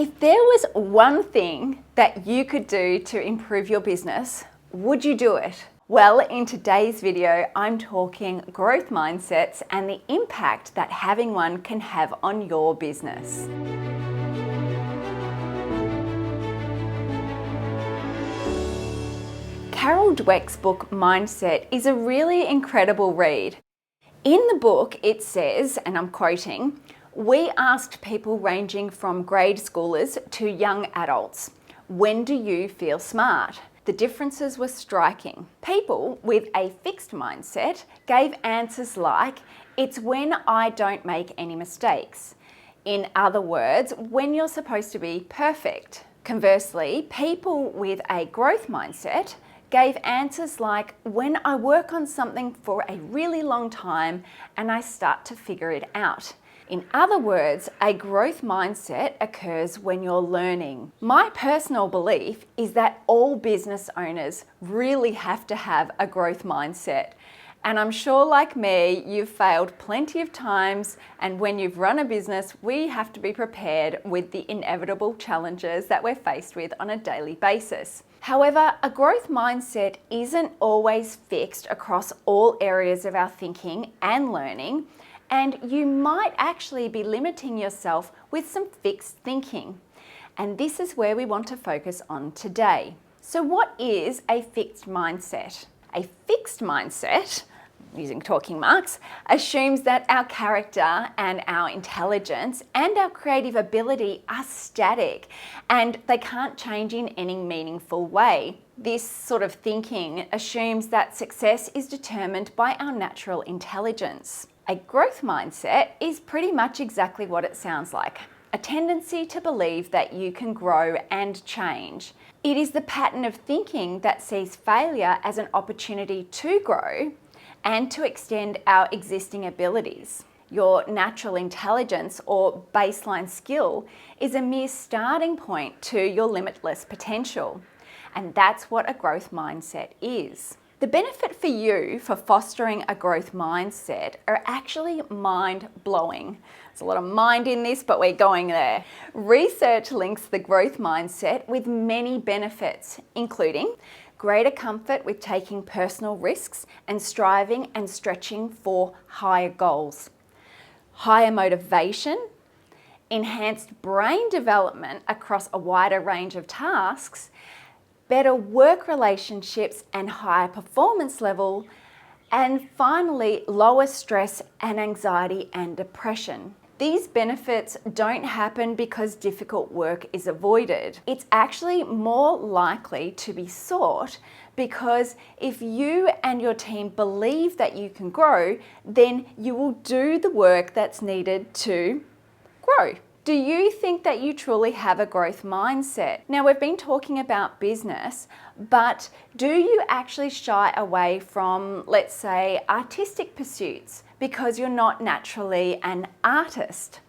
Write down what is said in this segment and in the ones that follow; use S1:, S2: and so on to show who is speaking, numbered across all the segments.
S1: If there was one thing that you could do to improve your business, would you do it? Well, in today's video, I'm talking growth mindsets and the impact that having one can have on your business. Carol Dweck's book, Mindset, is a really incredible read. In the book, it says, and I'm quoting, "We asked people ranging from grade schoolers to young adults, when do you feel smart? The differences were striking. People with a fixed mindset gave answers like, it's when I don't make any mistakes. In other words, when you're supposed to be perfect. Conversely, people with a growth mindset gave answers like, when I work on something for a really long time and I start to figure it out. In other words, a growth mindset occurs when you're learning. My personal belief is that all business owners really have to have a growth mindset. And I'm sure, like me, you've failed plenty of times, and when you've run a business, we have to be prepared with the inevitable challenges that we're faced with on a daily basis. However, a growth mindset isn't always fixed across all areas of our thinking and learning, and you might actually be limiting yourself with some fixed thinking. And this is where we want to focus on today. So what is a fixed mindset? A fixed mindset, using talking marks, assumes that our character and our intelligence and our creative ability are static and they can't change in any meaningful way. This sort of thinking assumes that success is determined by our natural intelligence. A growth mindset is pretty much exactly what it sounds like. A tendency to believe that you can grow and change. It is the pattern of thinking that sees failure as an opportunity to grow and to extend our existing abilities. Your natural intelligence or baseline skill is a mere starting point to your limitless potential. And that's what a growth mindset is. The benefit for you for fostering a growth mindset are actually mind-blowing. There's a lot of mind in this, but we're going there. Research links the growth mindset with many benefits, including greater comfort with taking personal risks and striving and stretching for higher goals, higher motivation, enhanced brain development across a wider range of tasks, better work relationships and higher performance level, and finally, lower stress and anxiety and depression. These benefits don't happen because difficult work is avoided. It's actually more likely to be sought because if you and your team believe that you can grow, then you will do the work that's needed to grow. Do you think that you truly have a growth mindset? Now, we've been talking about business, but do you actually shy away from, let's say, artistic pursuits because you're not naturally an artist?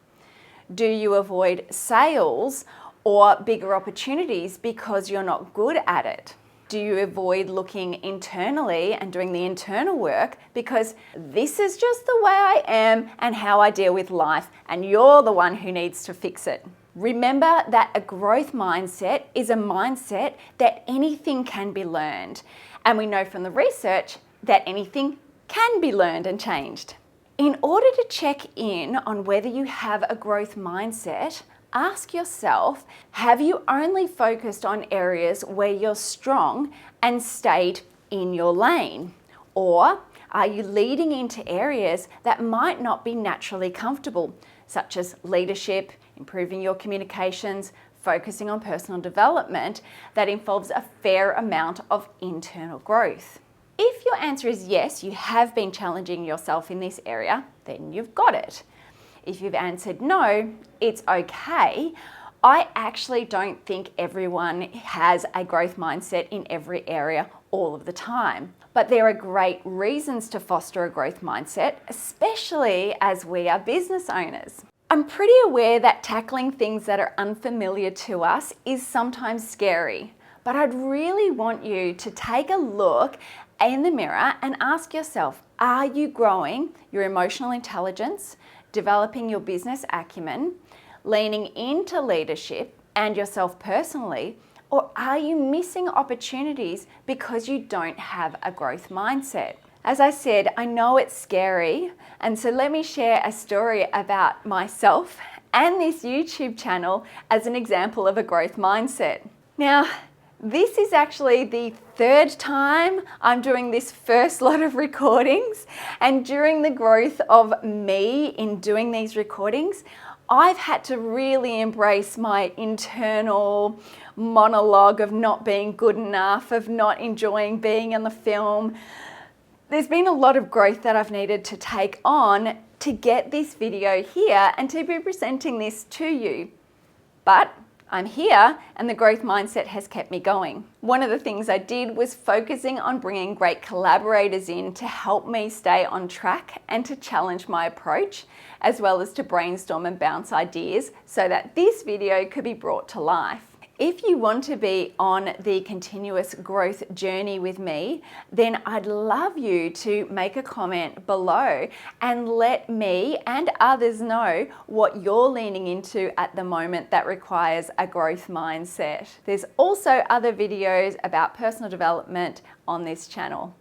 S1: Do you avoid sales or bigger opportunities because you're not good at it? Do you avoid looking internally and doing the internal work because this is just the way I am and how I deal with life, and you're the one who needs to fix it? Remember that a growth mindset is a mindset that anything can be learned. And we know from the research that anything can be learned and changed. In order to check in on whether you have a growth mindset, ask yourself, have you only focused on areas where you're strong and stayed in your lane? Or are you leading into areas that might not be naturally comfortable, such as leadership, improving your communications, focusing on personal development that involves a fair amount of internal growth? If your answer is yes, you have been challenging yourself in this area, then you've got it. If you've answered no, it's okay. I actually don't think everyone has a growth mindset in every area all of the time. But there are great reasons to foster a growth mindset, especially as we are business owners. I'm pretty aware that tackling things that are unfamiliar to us is sometimes scary, but I'd really want you to take a look in the mirror and ask yourself, are you growing your emotional intelligence, developing your business acumen, leaning into leadership, and yourself personally? Or are you missing opportunities because you don't have a growth mindset? As I said, I know it's scary, and so let me share a story about myself and this YouTube channel as an example of a growth mindset. Now, this is actually the third time I'm doing this first lot of recordings, and during the growth of me in doing these recordings, I've had to really embrace my internal monologue of not being good enough, of not enjoying being in the film. There's been a lot of growth that I've needed to take on to get this video here and to be presenting this to you. But I'm here and the growth mindset has kept me going. One of the things I did was focusing on bringing great collaborators in to help me stay on track and to challenge my approach, as well as to brainstorm and bounce ideas so that this video could be brought to life. If you want to be on the continuous growth journey with me, then I'd love you to make a comment below and let me and others know what you're leaning into at the moment that requires a growth mindset. There's also other videos about personal development on this channel.